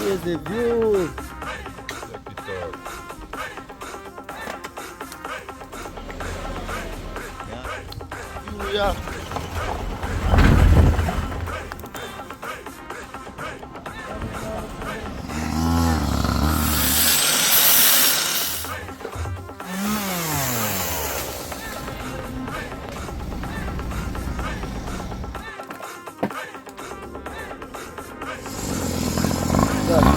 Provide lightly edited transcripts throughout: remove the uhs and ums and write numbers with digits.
Here's the view. Check it out. Yeah. Yeah.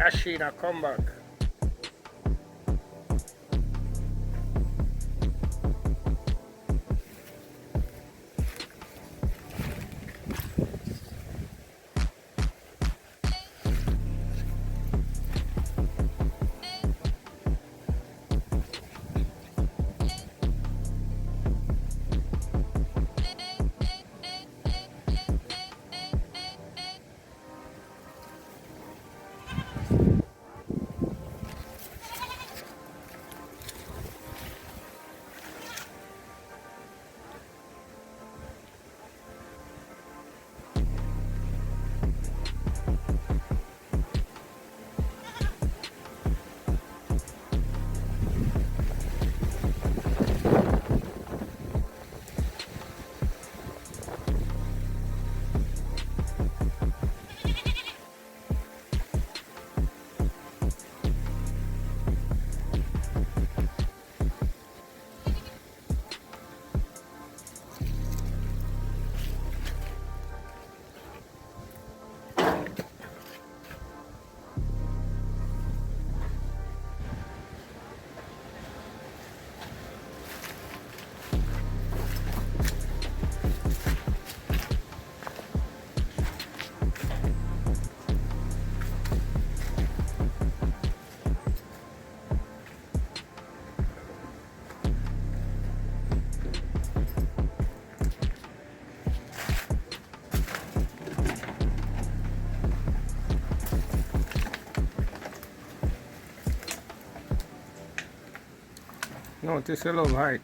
Ashina, come back. Notice a low height.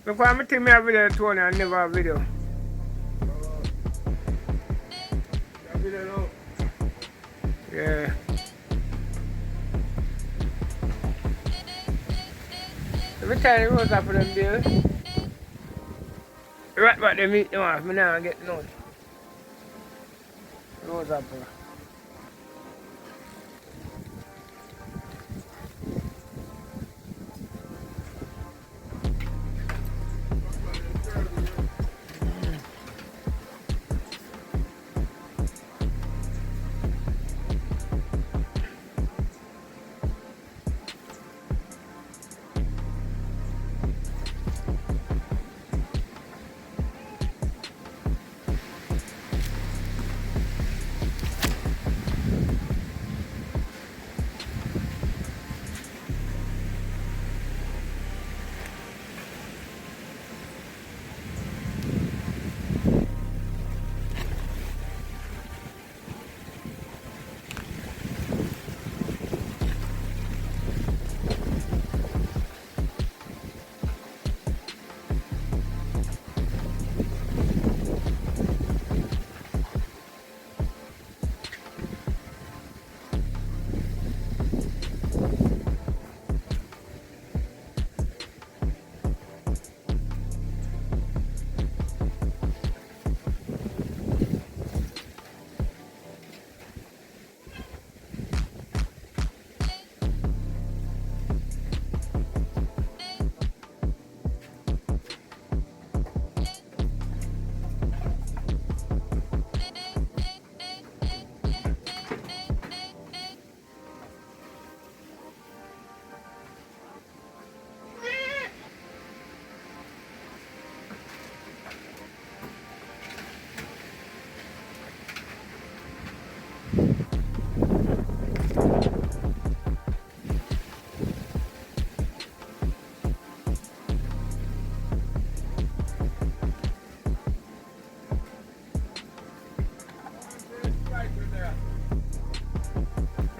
Because I'm taking me a video Tony and never a video. A video now? Yeah. Every time you rose up for them bills, right back they meet them off, me now get none. Rose up for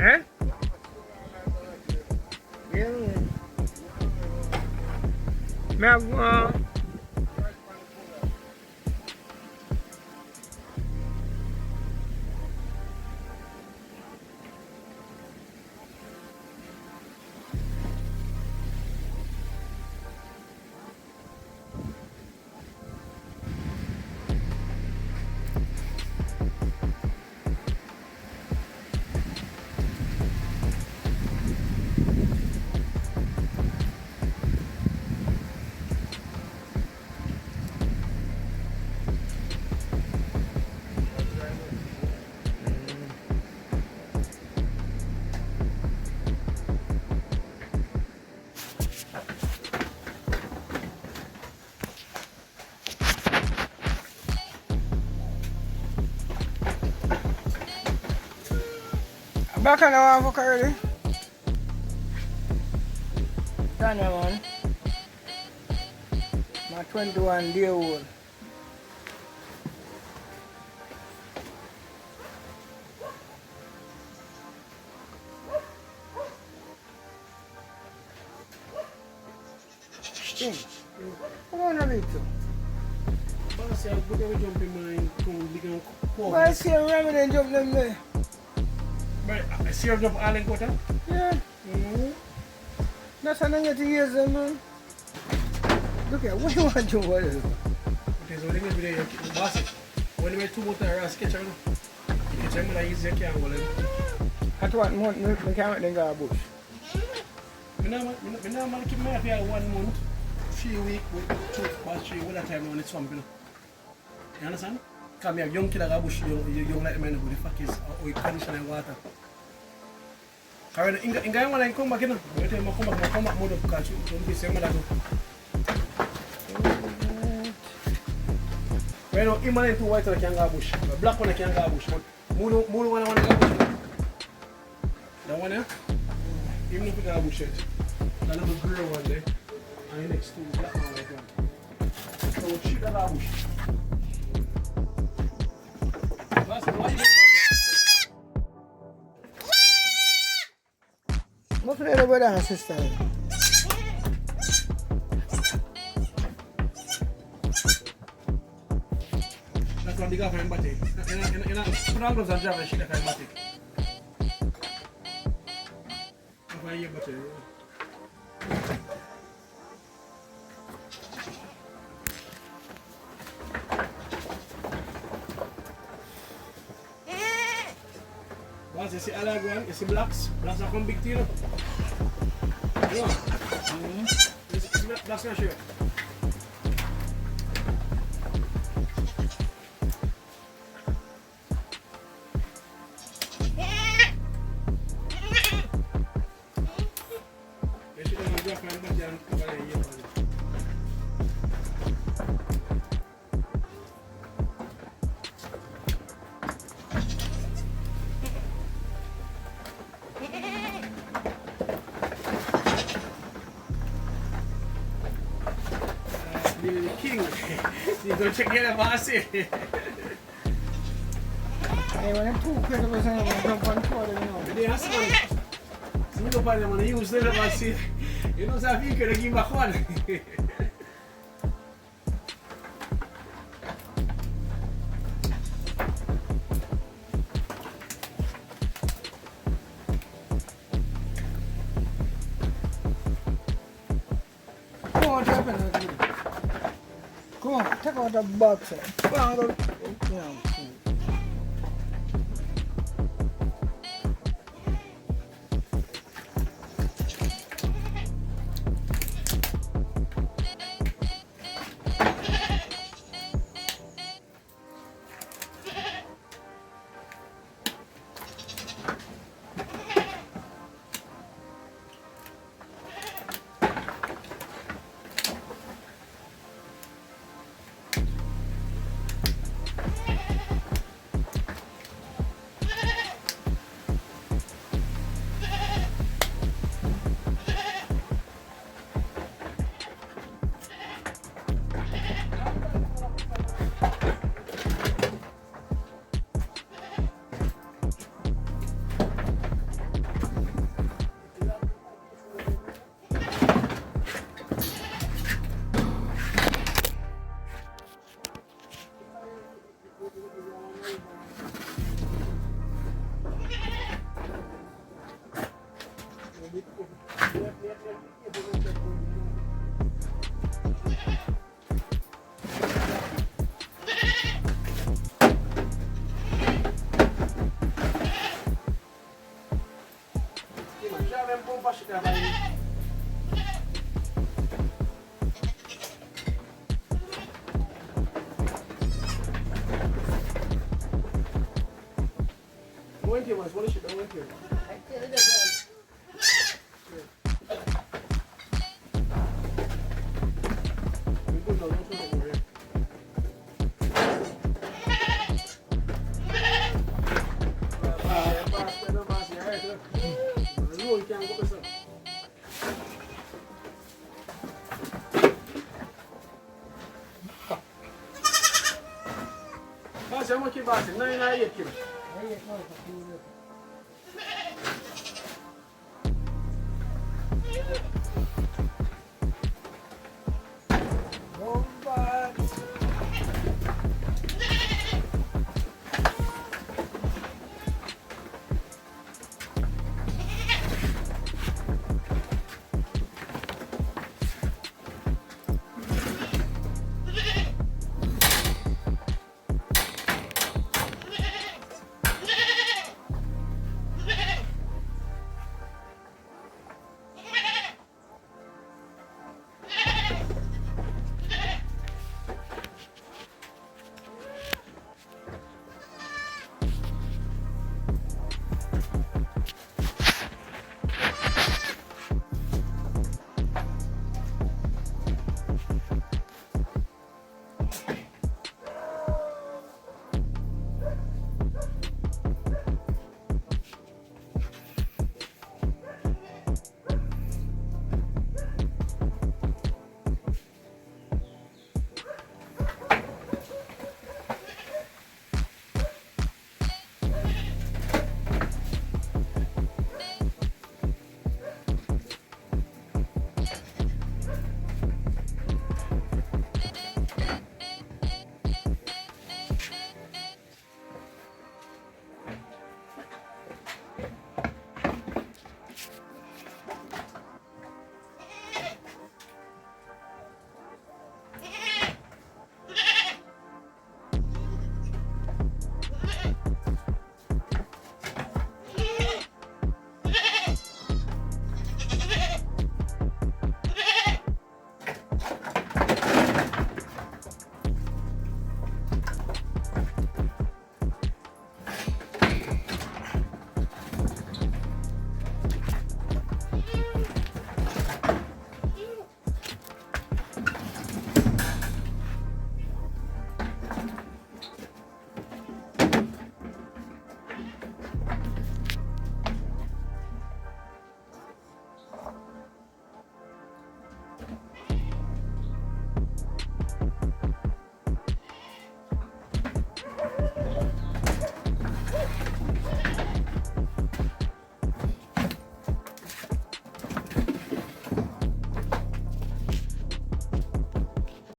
Eh? Yeah. Me have back on the one for curly. Tanya man. My 21-day old. Sting. Come on a little. Boss, I'll put every jump in my big and poor. Why see a rabbit and jump them there? But I see her jump all in quarter. Yeah. That's how I get to use them, man. Look at what you want to do. What is it? Okay, so when you do boss, when you make 2 motor around sketch, you catch them with a easy can go. At what month we can't make them go bush? I don't keep my hair 1 month, 3 weeks with 2 past 3 with that time when it's swamping. You understand? Because I have young kid that bush, young like men, the fuck is oil condition and water. Because in Ghana when I come back, you know, I come back more to catch you. Don't be saying that. When you imagine 2 white, I can't go bush. The black one I can't go bush. But more one I want to go bush. That one here, even if you go bush it, that little grey one there, and the next 2 black one like that. So cheap that go bush. What's the other brother and sister? That's one big up and batik. In a programs and job, she got a batik. If I hear batik. Once you see all that one, you see blacks. Blacks are come big to you. You know? Blacks not sure. The king. You go check the boss here. Hey, when I'm too quick, I'm going to jump on tour, you know. They ask me. You know, but I'm going to use the boss here. You know, so you can give back one. Come on, what happened? Come on, take out the box. Bang, go. Yeah. went here once, one ship, I went here. We good now, don't show me. Basi ama kibasi, 9 na 8 kilo.